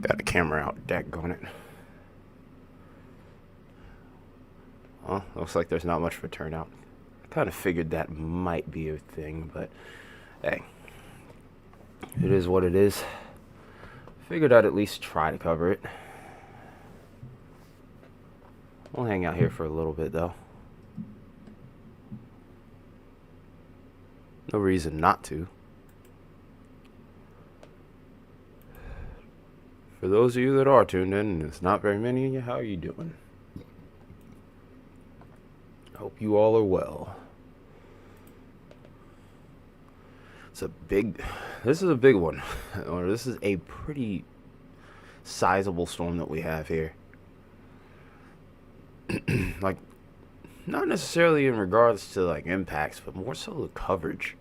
Got the camera out, daggone it. Well, looks like there's not much for turnout. I kind of figured that might be a thing, but hey, it is what it is. Figured I'd at least try to cover it. We'll hang out here for a little bit, though. No reason not to. For those of you that are tuned in, and it's not very many of you, how are you doing? Hope you all are well. This is a big one. Or this is a pretty sizable storm that we have here. Like, not necessarily in regards to like impacts, but more so the coverage.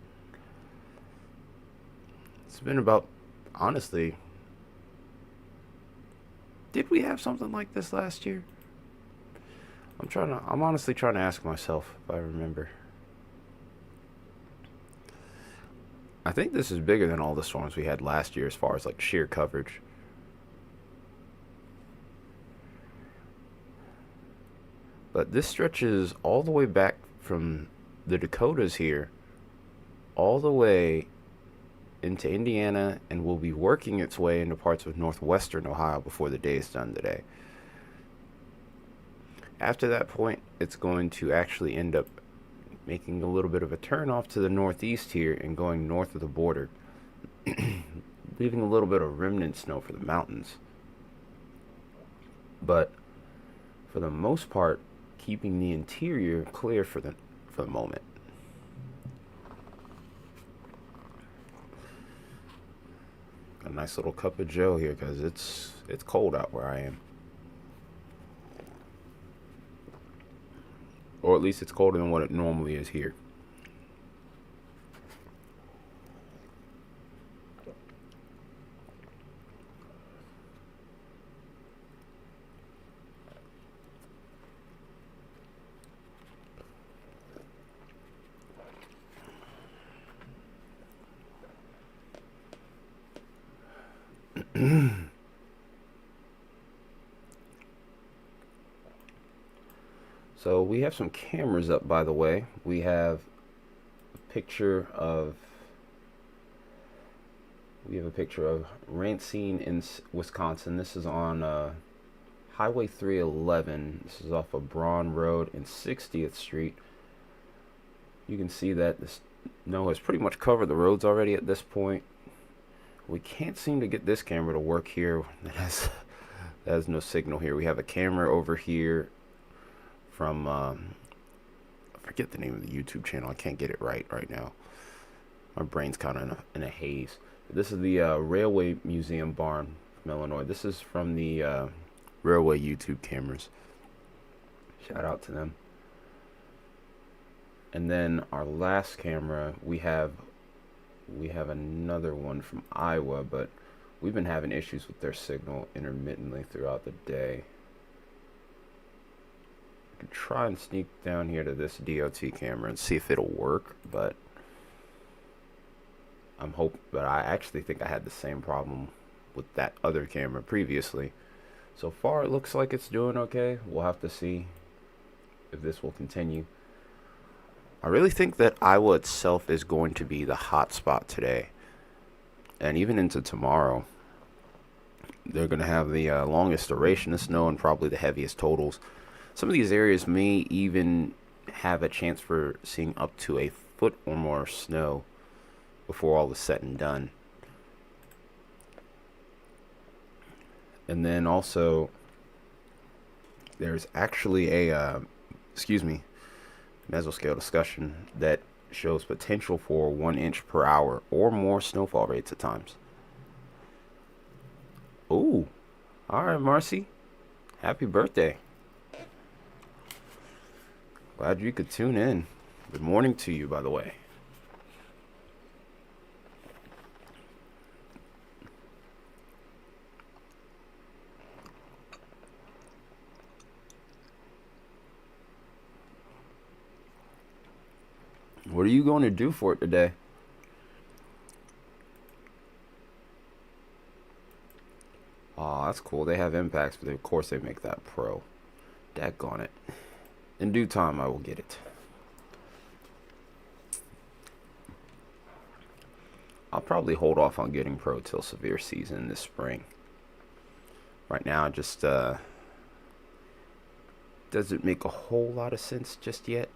It's been about, honestly, did we have something like this last year? I'm honestly trying to ask myself if I remember. I think this is bigger than all the storms we had last year as far as like sheer coverage. But this stretches all the way back from the Dakotas here, all the way into Indiana, and will be working its way into parts of northwestern Ohio before the day is done today. After that point, it's going to actually end up making a little bit of a turn off to the northeast here and going north of the border, leaving a little bit of remnant snow for the mountains. But for the most part, keeping the interior clear for the moment. A nice little cup of Joe here because it's cold out where I am. Or at least it's colder than what it normally is here. So we have some cameras up, by the way. We have a picture of Racine in Wisconsin. This is on Highway 311. This is off of Braun Road and 60th Street. You can see that the snow has pretty much covered the roads already at this point. We can't seem to get this camera to work here. That has no signal here. We have a camera over here from I forget the name of the YouTube channel. I can't get it right now. My brain's kind of in a haze. This is the Railway Museum Barn from Illinois. This is from the Railway YouTube cameras. Shout out to them. And then our last camera, we have another one from Iowa, but we've been having issues with their signal intermittently throughout the day. I can try and sneak down here to this DOT camera and see if it'll work, but I actually think I had the same problem with that other camera previously. So far it looks like it's doing okay. We'll have to see if this will continue. I really think that Iowa itself is going to be the hot spot today, and even into tomorrow. They're going to have the longest duration of snow and probably the heaviest totals. Some of these areas may even have a chance for seeing up to a foot or more snow before all is said and done. And then also, there's actually a, mesoscale discussion that shows potential for 1 inch per hour or more snowfall rates at times. Ooh, all right, Marcy. Happy birthday. Glad you could tune in. Good morning to you, by the way. What are you going to do for it today? Oh, that's cool. They have impacts, but of course they make that pro. Daggone it. In due time, I will get it. I'll probably hold off on getting pro till severe season this spring. Right now, just doesn't make a whole lot of sense just yet.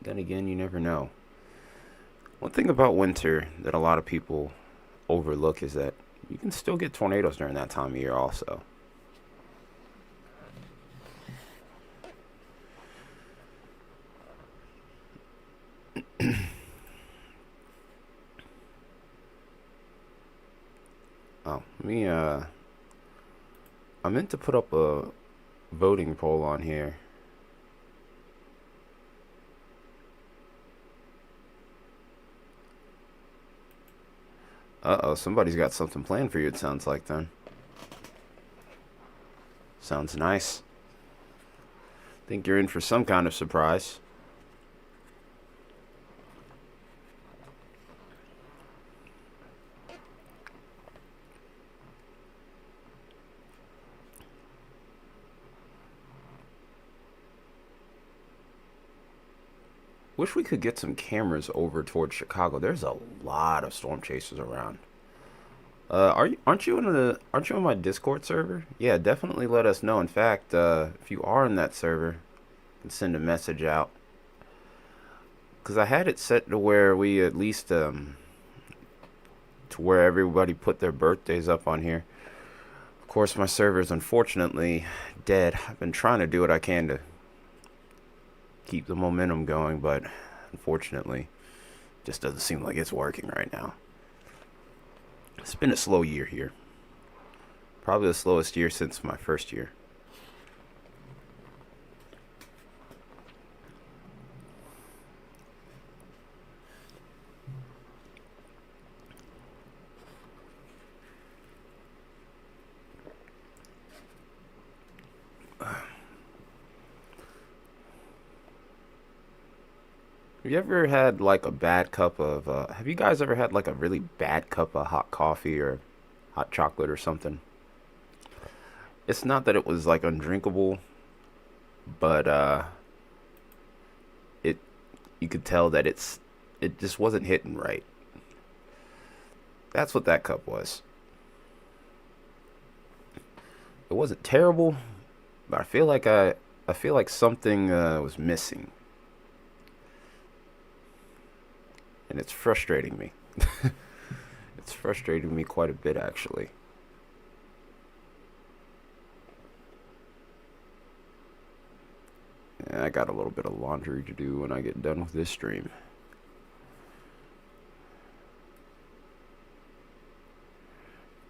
Then again, you never know. One thing about winter that a lot of people overlook is that you can still get tornadoes during that time of year also. Oh, I meant to put up a voting poll on here. Uh-oh, somebody's got something planned for you, it sounds like then. Sounds nice. Think you're in for some kind of surprise. Wish we could get some cameras over towards Chicago. There's a lot of storm chasers around. Aren't you on my Discord server? Yeah, definitely let us know. In fact, if you are in that server, you can send a message out. Cause I had it set to where we at least to where everybody put their birthdays up on here. Of course, my server is unfortunately dead. I've been trying to do what I can to keep the momentum going, but unfortunately just doesn't seem like it's working right now. It's been a slow year here, probably the slowest year since my first year. Have you ever had like a bad cup of have you guys ever had like a really bad cup of hot coffee or hot chocolate or something? It's not that it was like undrinkable, but it you could tell that it just wasn't hitting right. That's what that cup was. It wasn't terrible, but I feel like something was missing, and it's frustrating me. It's frustrating me quite a bit actually. Yeah, I got a little bit of laundry to do when I get done with this stream.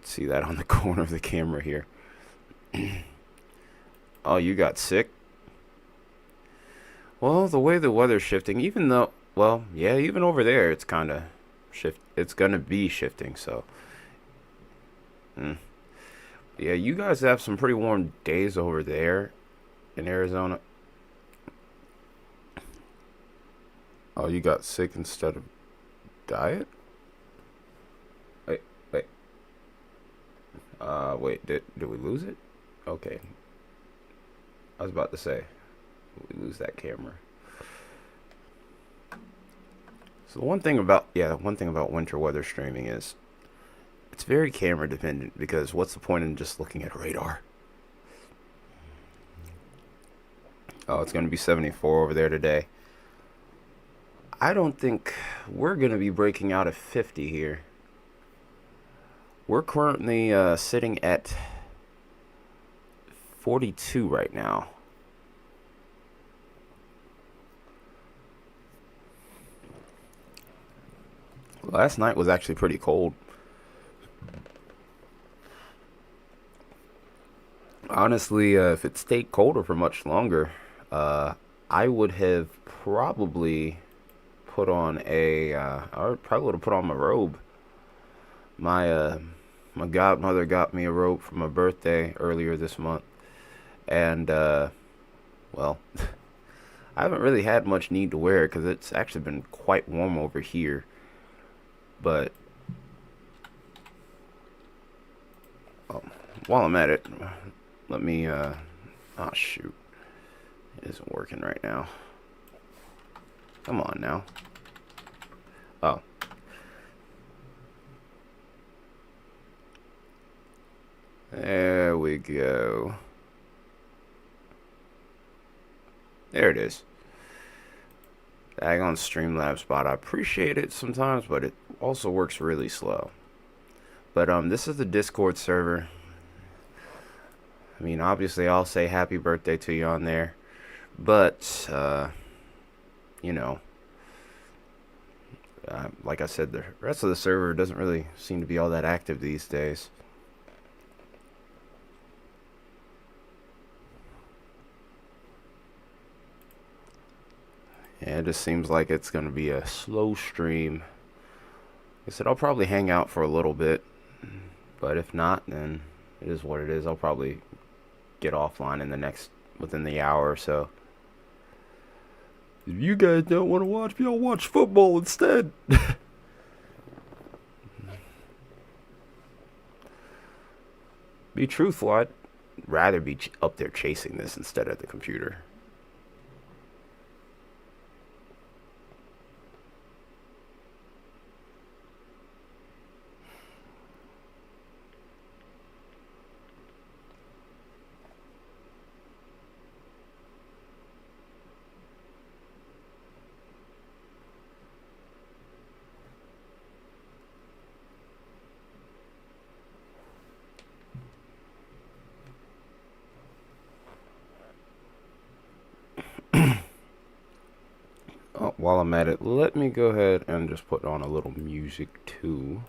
See that on the corner of the camera here. Oh, you got sick? Well, the way the weather's shifting, even though, well, yeah, even over there, it's kind of shift. It's gonna be shifting. So, yeah, you guys have some pretty warm days over there in Arizona. Oh, you got sick instead of diet? Wait, wait. Wait. Did we lose it? Okay. I was about to say, we lose that camera. So one thing about winter weather streaming is it's very camera dependent because what's the point in just looking at a radar? Oh, it's going to be 74 over there today. I don't think we're going to be breaking out at 50 here. We're currently sitting at 42 right now. Last night was actually pretty cold. Honestly, if it stayed colder for much longer, I would have probably put on I probably would have put on my robe. My godmother got me a robe for my birthday earlier this month, and well, I haven't really had much need to wear it because it's actually been quite warm over here. But oh, while I'm at it, let me, oh shoot. It isn't working right now. Come on now. Oh. There we go. There it is. Daggone Streamlabs bot. I appreciate it sometimes, but it also works really slow. But this is the Discord server. I mean, obviously I'll say happy birthday to you on there. But, you know, like I said, the rest of the server doesn't really seem to be all that active these days. Yeah, it just seems like it's going to be a slow stream. Like I said, I'll probably hang out for a little bit. But if not, then it is what it is. I'll probably get offline within the hour or so. If you guys don't want to watch me, I'll watch football instead. Be truthful, I'd rather be up there chasing this instead of the computer. Oh, while I'm at it, let me go ahead and just put on a little music too.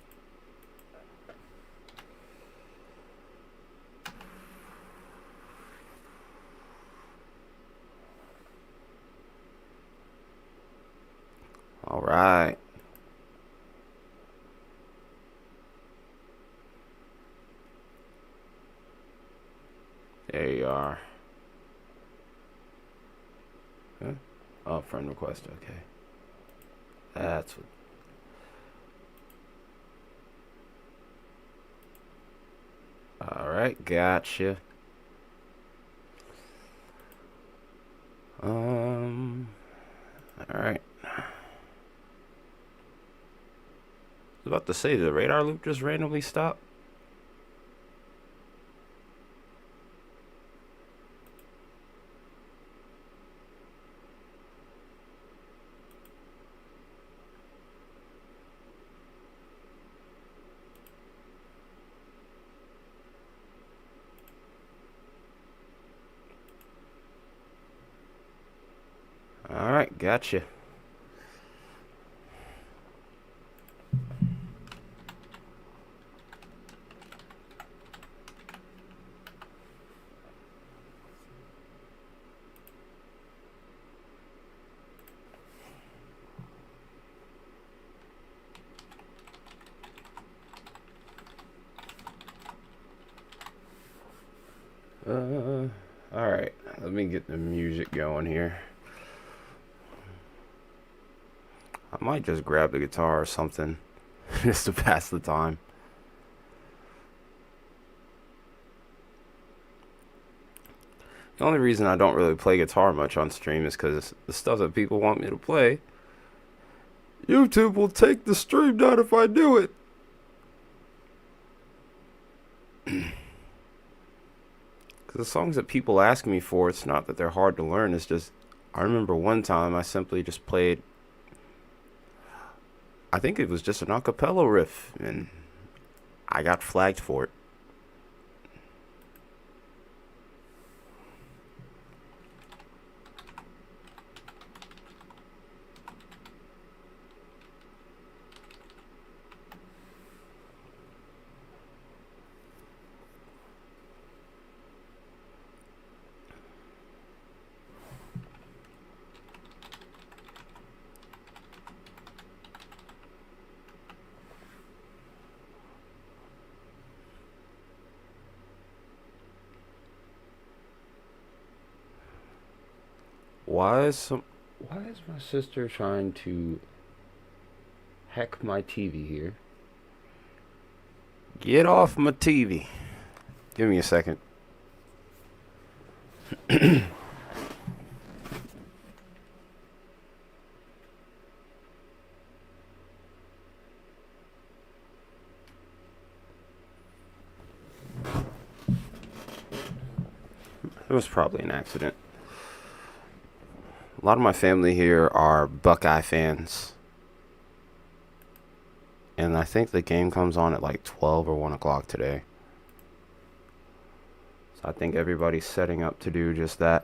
All right. There you are. Huh? Oh, friend request, okay. That's what. Alright, gotcha. Alright. I was about to say, did the radar loop just randomly stop? Alright, gotcha. Alright, let me get the music going here. I might just grab the guitar or something just to pass the time. The only reason I don't really play guitar much on stream is because the stuff that people want me to play, YouTube will take the stream down if I do it. Because the songs that people ask me for, it's not that they're hard to learn. It's just, I remember one time I simply just played, I think it was just an acapella riff, and I got flagged for it. Why is my sister trying to hack my TV here? Get off my TV. Give me a second. It was probably an accident. A lot of my family here are Buckeye fans. And I think the game comes on at like 12 or 1 o'clock today. So I think everybody's setting up to do just that.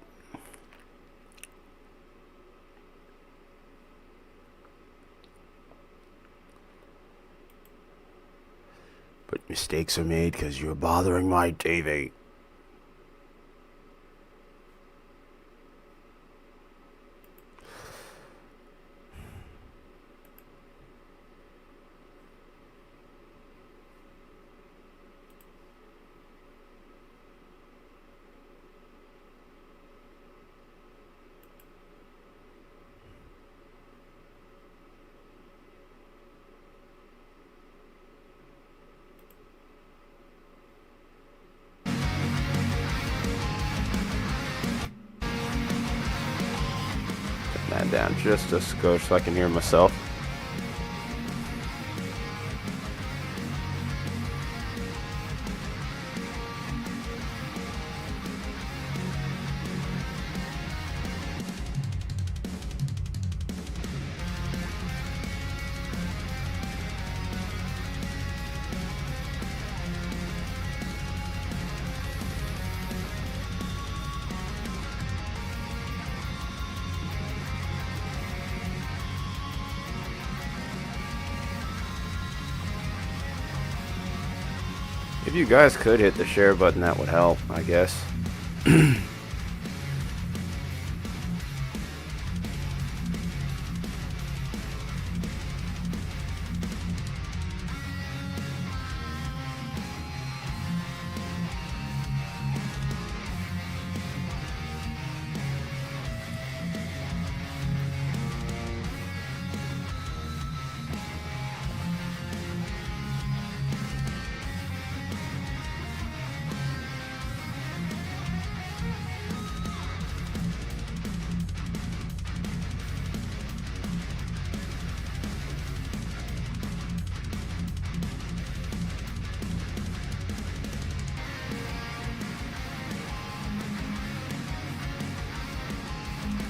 But mistakes are made because you're bothering my TV. That down just a skosh so I can hear myself. If you guys could hit the share button, that would help, I guess.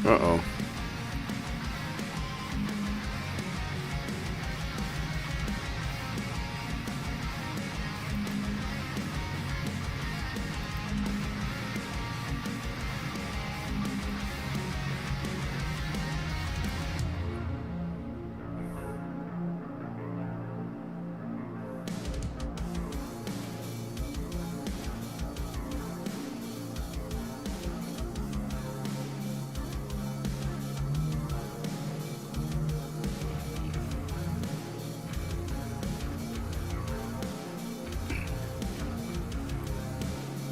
Uh-oh.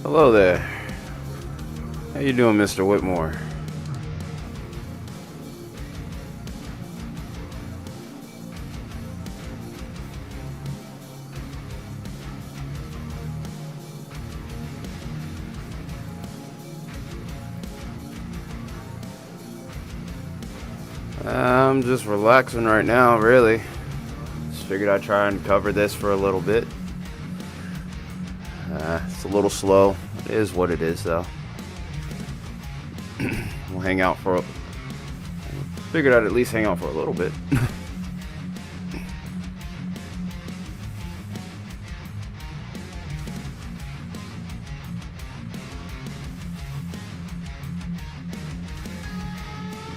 Hello there. How you doing, Mr. Whitmore? I'm just relaxing right now, really. Just figured I'd try and cover this for a little bit. It's a little slow. It is what it is, though. We'll hang out for... Figured I'd at least hang out for a little bit.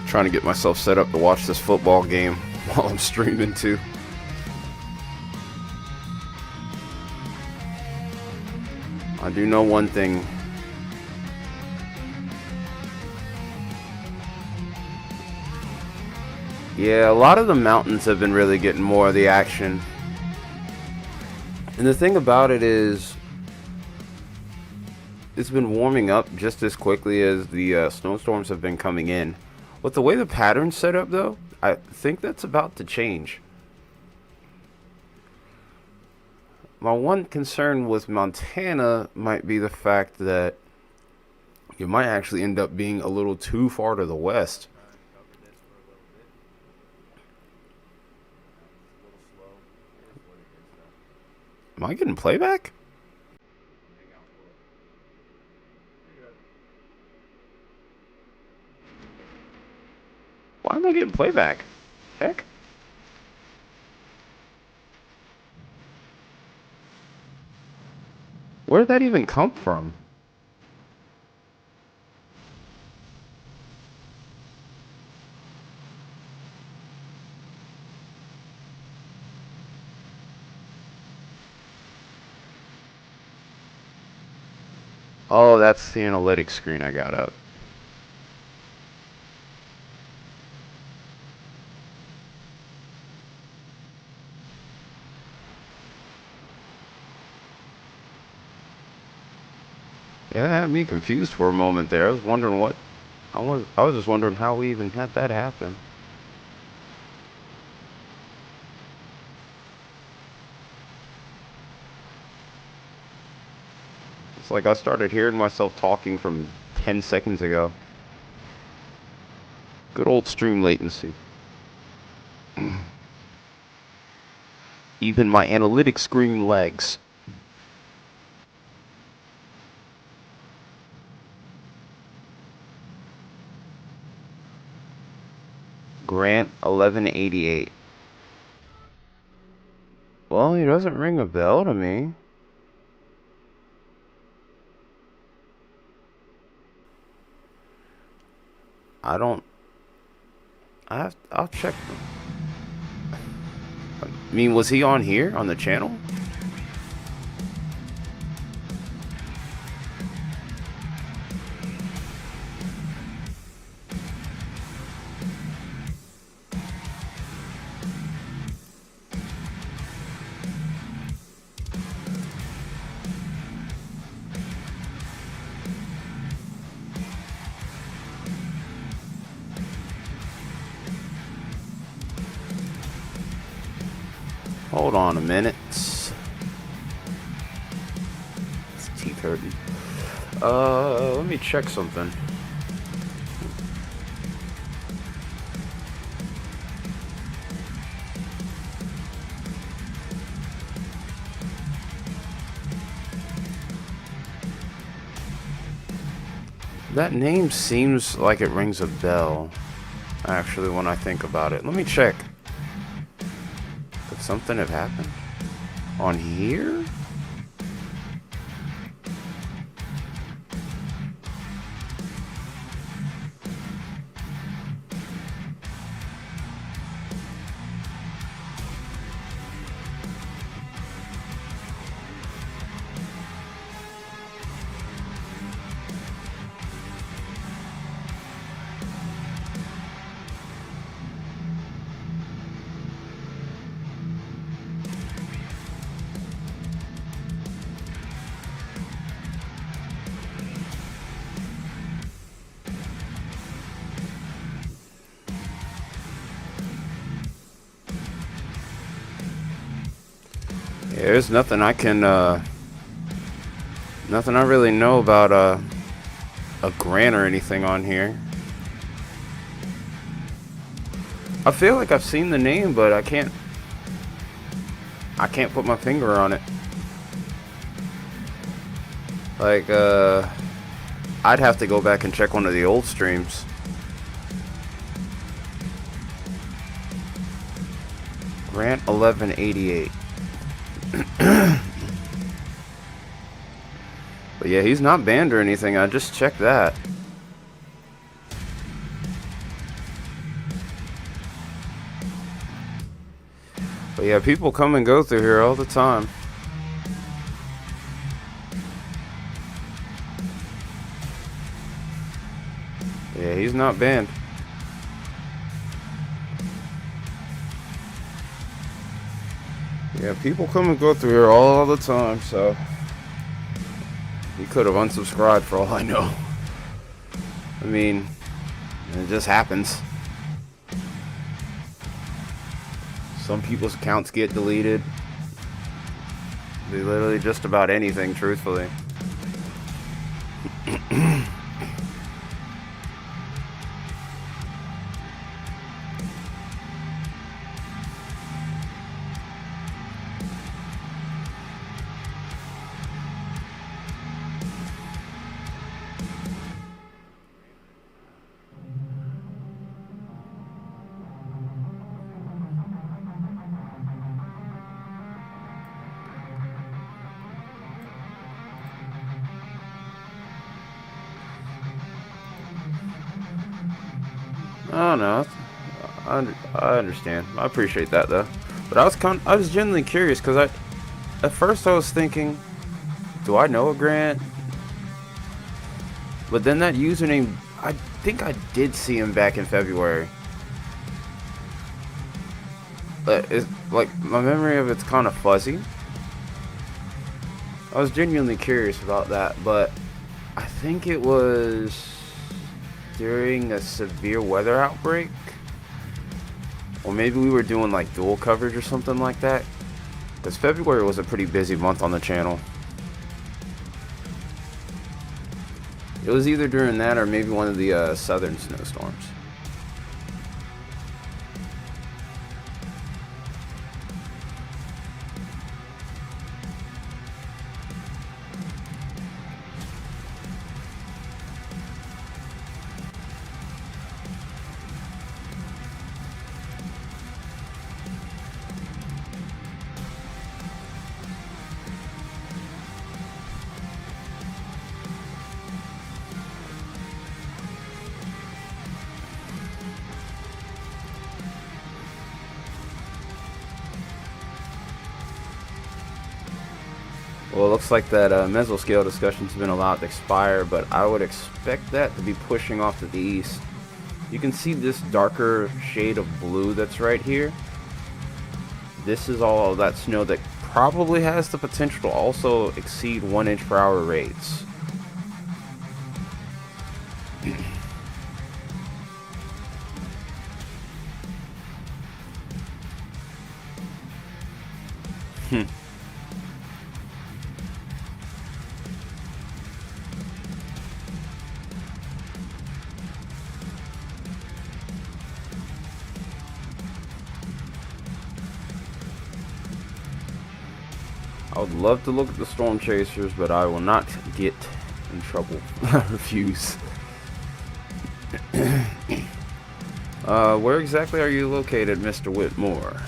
Trying to get myself set up to watch this football game while I'm streaming, too. I do know one thing. Yeah, a lot of the mountains have been really getting more of the action. And the thing about it is, it's been warming up just as quickly as the snowstorms have been coming in. With the way the pattern's set up, though, I think that's about to change. My one concern with Montana might be the fact that you might actually end up being a little too far to the west. Am I getting playback? Why am I getting playback? Heck? Where did that even come from? Oh, that's the analytics screen I got up. Yeah, that had me confused for a moment there. I was wondering what. I was just wondering how we even had that happen. It's like I started hearing myself talking from 10 seconds ago. Good old stream latency. Even my analytics screen lags. Grant 1188. Well, he doesn't ring a bell to me. I don't. I'll check. I mean, was he on here on the channel? Hold on a minute. It's teeth hurting. Let me check something. That name seems like it rings a bell, actually, when I think about it. Let me check. Could something have happened? On here? Yeah, there's nothing I can, nothing I really know about, a Grant or anything on here. I feel like I've seen the name, but I can't put my finger on it. Like, I'd have to go back and check one of the old streams. Grant 1188. But yeah, he's not banned or anything. I just checked that. But yeah, people come and go through here all the time. Yeah, he's not banned. Yeah, people come and go through here all the time, so he could have unsubscribed for all I know. I mean, it just happens. Some people's accounts get deleted. Be literally just about anything, truthfully. Oh no, I understand. I appreciate that though. But I was genuinely curious because at first I was thinking, do I know a Grant? But then that username, I think I did see him back in February. But it's like my memory of it's kind of fuzzy. I was genuinely curious about that, but I think it was during a severe weather outbreak, or maybe we were doing like dual coverage or something like that, because February was a pretty busy month on the channel. It was either during that or maybe one of the southern snowstorms. Well, it looks like that mesoscale discussion's been allowed to expire, but I would expect that to be pushing off to the east. You can see this darker shade of blue that's right here. This is all of that snow that probably has the potential to also exceed 1 inch per hour rates. I would love to look at the storm chasers, but I will not get in trouble. I refuse. Where exactly are you located, Mr. Whitmore?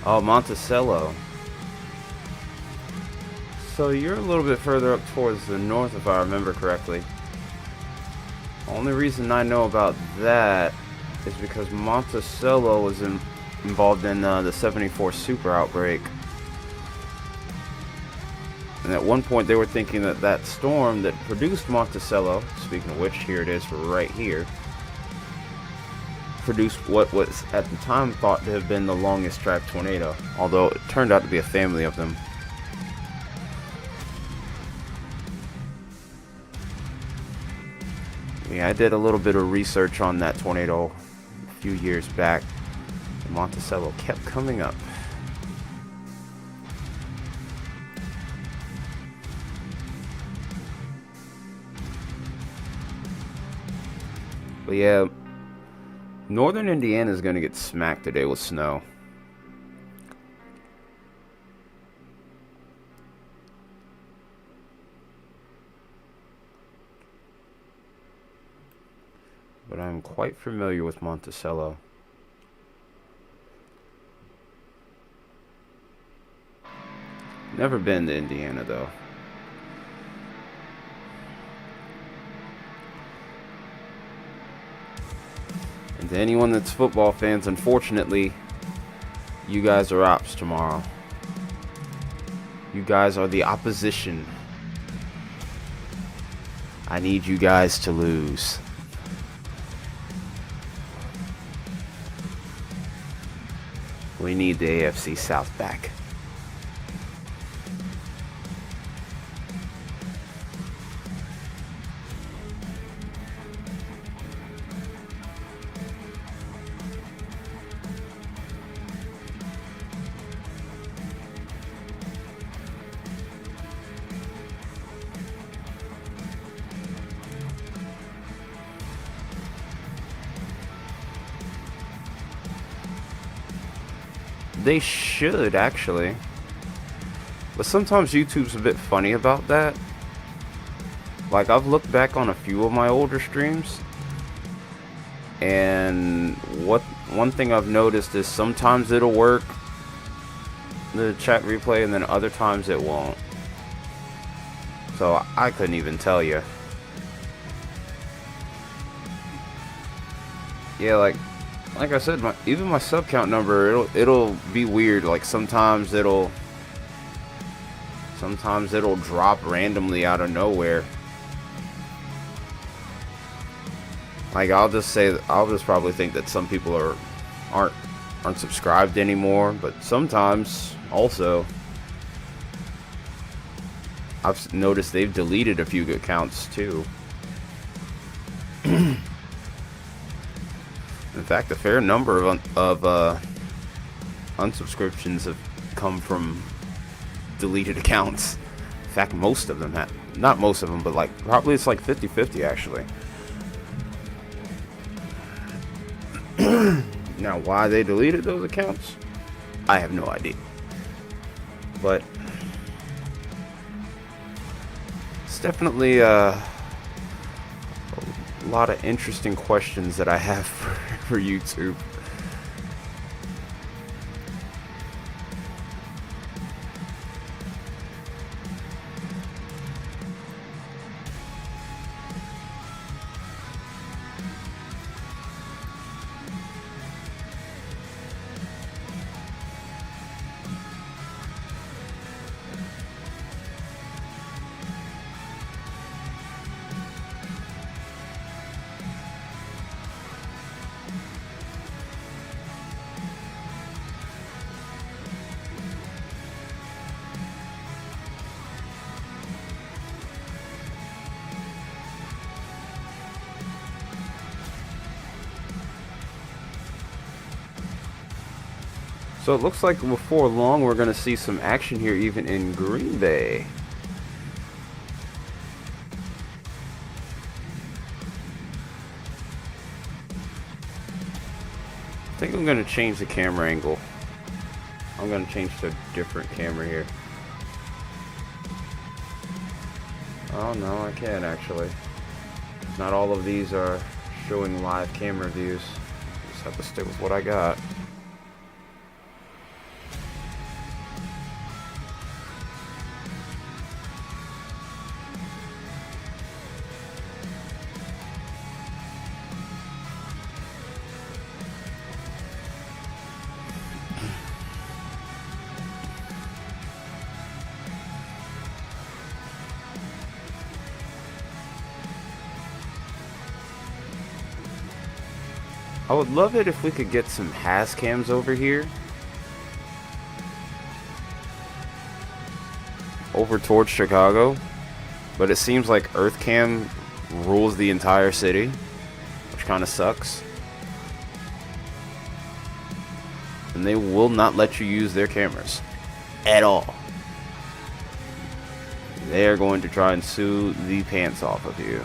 Oh, Monticello. So you're a little bit further up towards the north, if I remember correctly. Only reason I know about that is because Monticello was involved in the 74 super outbreak. And at one point they were thinking that that storm that produced Monticello, speaking of which, here it is right here, produced what was at the time thought to have been the longest track tornado, although it turned out to be a family of them. Yeah, I did a little bit of research on that tornado a few years back. Monticello kept coming up. But yeah, northern Indiana is going to get smacked today with snow. But I'm quite familiar with Monticello. Never been to Indiana though. And to anyone that's football fans, unfortunately, you guys are ops tomorrow. You guys are the opposition. I need you guys to lose. We need the AFC South back. They should, actually. But sometimes YouTube's a bit funny about that. Like, I've looked back on a few of my older streams, and one thing I've noticed is sometimes it'll work, the chat replay, and then other times it won't. So I couldn't even tell you. Yeah, like I said, even my sub count number, it'll be weird. Like sometimes it'll drop randomly out of nowhere. Like I'll just probably think that some people aren't subscribed anymore, but sometimes also I've noticed they've deleted a few accounts too. In fact, a fair number of unsubscriptions have come from deleted accounts. In fact, most of them have. Not most of them, but like probably it's like 50-50 actually. Now, why they deleted those accounts, I have no idea. But it's definitely a lot of interesting questions that I have for YouTube. So it looks like before long we're going to see some action here even in Green Bay. I think I'm going to change the camera angle. I'm going to change to a different camera here. Oh no, I can't actually. Not all of these are showing live camera views. Just have to stick with what I got. I would love it if we could get some has cams over here. Over towards Chicago. But it seems like Earth Cam rules the entire city, which kind of sucks. And they will not let you use their cameras at all. They are going to try and sue the pants off of you.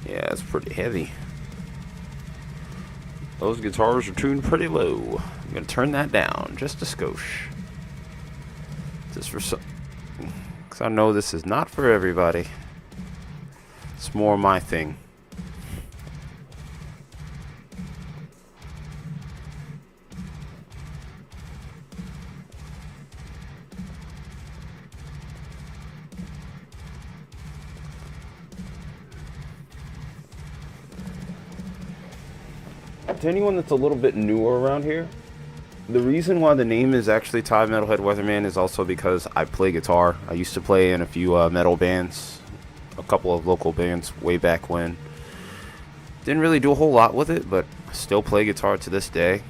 Yeah, it's pretty heavy. Those guitars are tuned pretty low. I'm gonna turn that down just a skosh. Just for some, because I know this is not for everybody. It's more my thing. To anyone that's a little bit newer around here, the reason why the name is actually Thai Metalhead Weatherman is also because I play guitar. I used to play in a few metal bands, a couple of local bands way back when. Didn't really do a whole lot with it, but still play guitar to this day.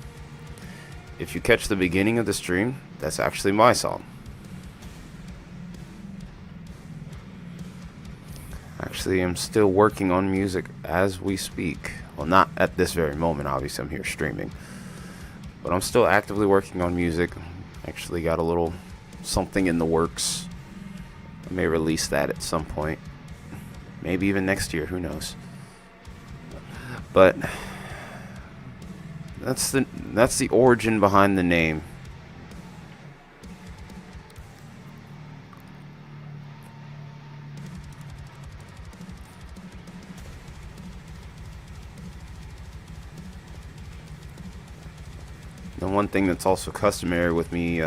If you catch the beginning of the stream, that's actually my song. Actually, I'm still working on music as we speak. Well, not at this very moment, obviously, I'm here streaming. But I'm still actively working on music. Actually got a little something in the works. I may release that at some point. Maybe even next year, who knows. But that's the origin behind the name. The one thing that's also customary with me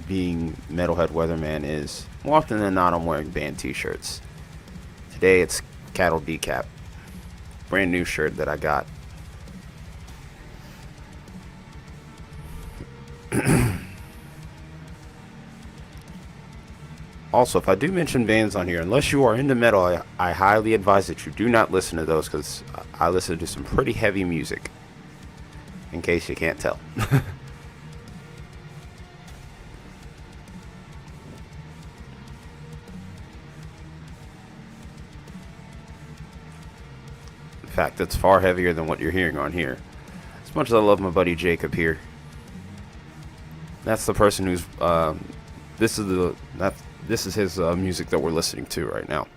being Metalhead Weatherman is more often than not I'm wearing band t-shirts. Today it's Cattle Decap. Brand new shirt that I got. Also, if I do mention bands on here, unless you are into metal, I highly advise that you do not listen to those, because I listen to some pretty heavy music, in case you can't tell. In fact, it's far heavier than what you're hearing on here. As much as I love my buddy Jacob here, that's the person who's this is his music that we're listening to right now.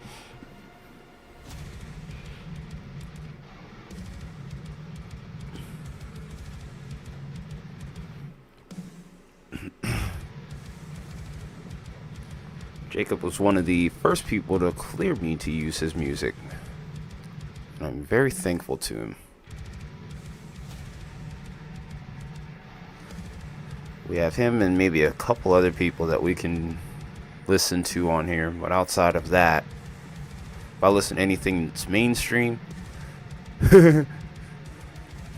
Jacob was one of the first people to clear me to use his music, and I'm very thankful to him. We have him and maybe a couple other people that we can listen to on here, but outside of that, if I listen to anything that's mainstream,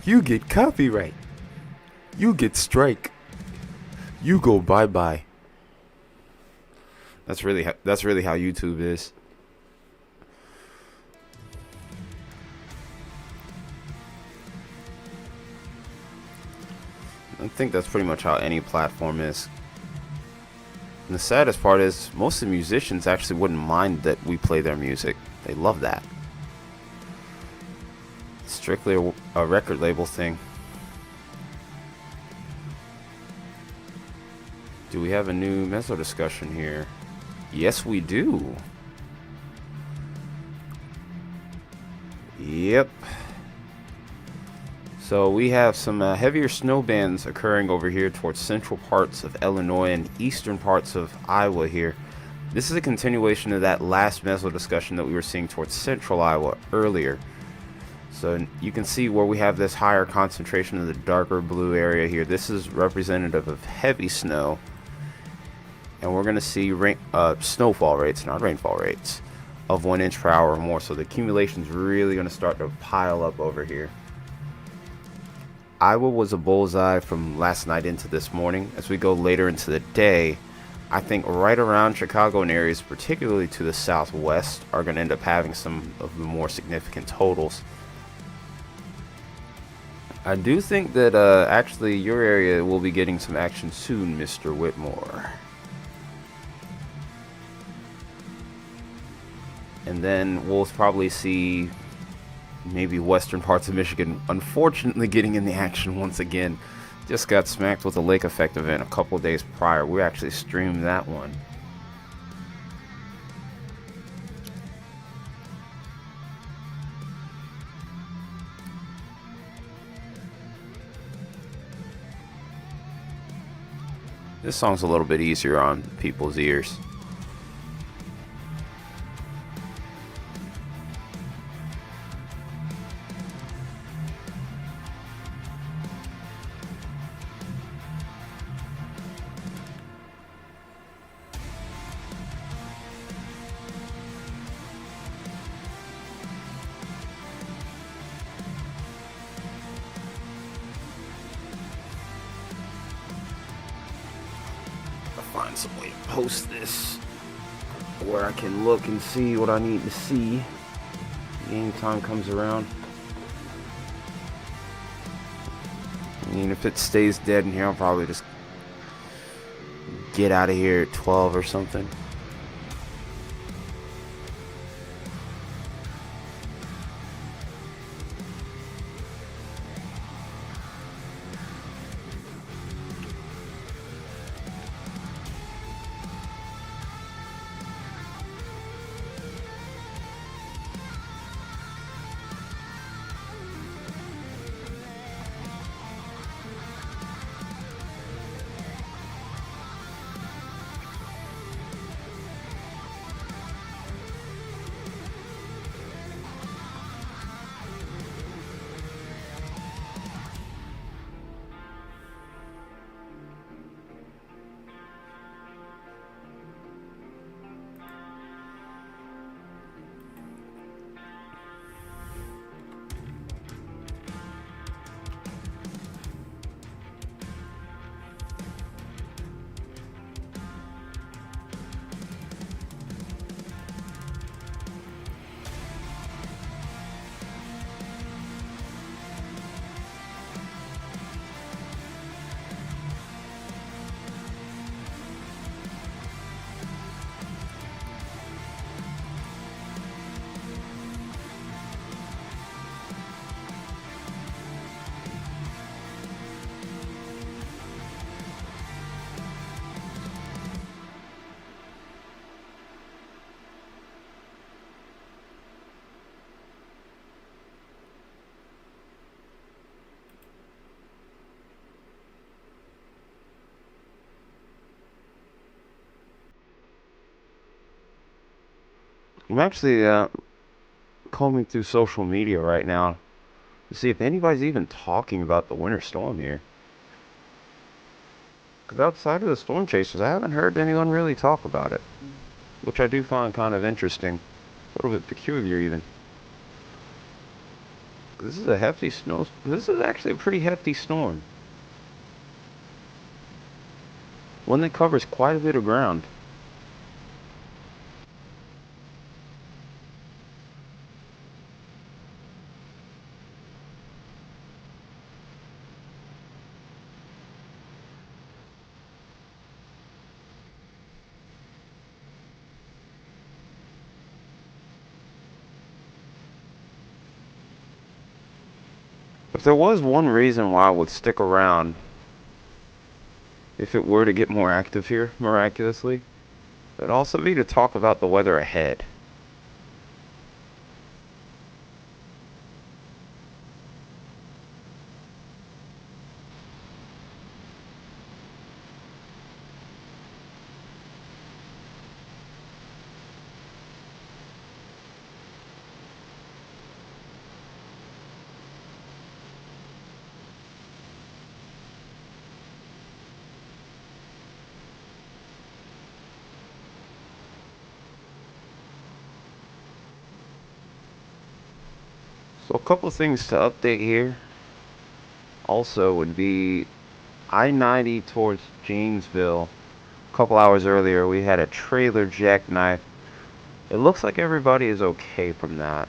you get copyright, you get strike, you go bye-bye. That's really how YouTube is. I think that's pretty much how any platform is. And the saddest part is most of the musicians actually wouldn't mind that we play their music. They love that. It's strictly a record label thing. Do we have a new mezzo discussion here? Yes, we do. Yep. So we have some heavier snow bands occurring over here towards central parts of Illinois and eastern parts of Iowa here. This is a continuation of that last mezzo discussion that we were seeing towards central Iowa earlier. So you can see where we have this higher concentration of the darker blue area here. This is representative of heavy snow. And we're going to see snowfall rates, not rainfall rates, of 1 inch per hour or more. So the accumulation is really going to start to pile up over here. Iowa was a bullseye from last night into this morning. As we go later into the day, I think right around Chicago and areas, particularly to the southwest, are going to end up having some of the more significant totals. I do think that actually your area will be getting some action soon, Mr. Whitmore. And then we'll probably see maybe western parts of Michigan unfortunately getting in the action once again. Just got smacked with a lake effect event a couple days prior. We actually streamed that one. This song's a little bit easier on people's ears. find some way to post this where I can look and see what I need to see. Game time comes around. I mean, if it stays dead in here, I'll probably just get out of here at 12 or something. I'm actually combing through social media right now to see if anybody's even talking about the winter storm here. Because outside of the storm chasers, I haven't heard anyone really talk about it, which I do find kind of interesting, a little bit peculiar even. This is a hefty snow. This is actually a pretty hefty storm, one that covers quite a bit of ground. If there was one reason why I would stick around, if it were to get more active here, miraculously, it'd also be to talk about the weather ahead. So a couple things to update here also would be I-90 towards Janesville. A couple hours earlier, we had a trailer jackknife. It looks like everybody is okay from that.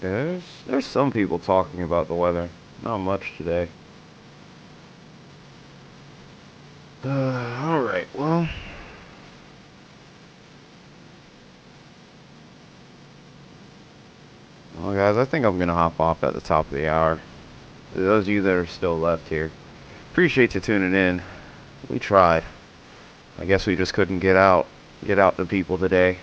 There's some people talking about the weather. Not much today. All right. Well, guys, I think I'm gonna hop off at the top of the hour. Those of you that are still left here, appreciate you tuning in. We tried. I guess we just couldn't get out to people today.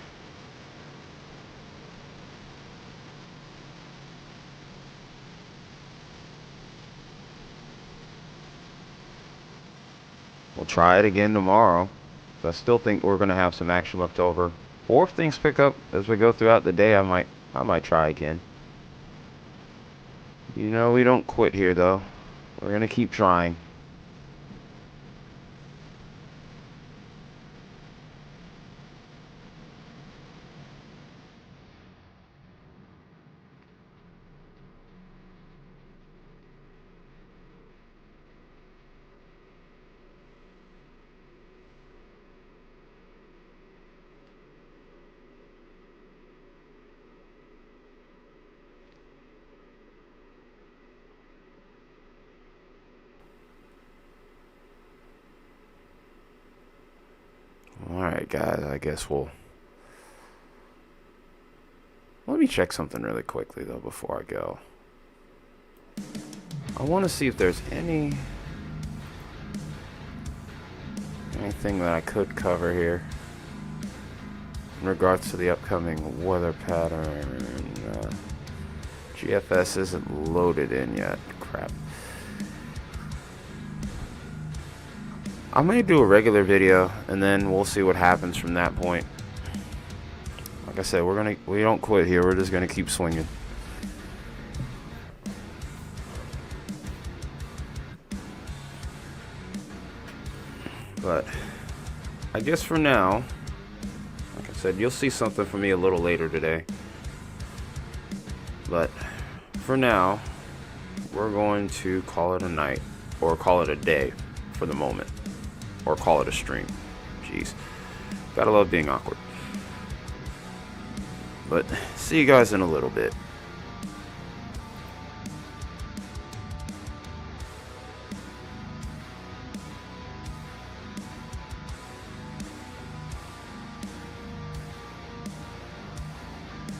We'll try it again tomorrow. I still think we're gonna have some action left over. Or if things pick up as we go throughout the day, I might try again. You know, we don't quit here though. We're gonna keep trying. Alright guys, I guess let me check something really quickly though before I go. I want to see if there's anything that I could cover here in regards to the upcoming weather pattern. GFS isn't loaded in yet. Crap. I may do a regular video and then we'll see what happens from that point. Like I said, we don't quit here. We're just gonna keep swinging. But I guess for now, like I said, you'll see something from me a little later today. But for now, we're going to call it a night, or call it a day for the moment, or call it a stream. Jeez, gotta love being awkward. But see you guys in a little bit.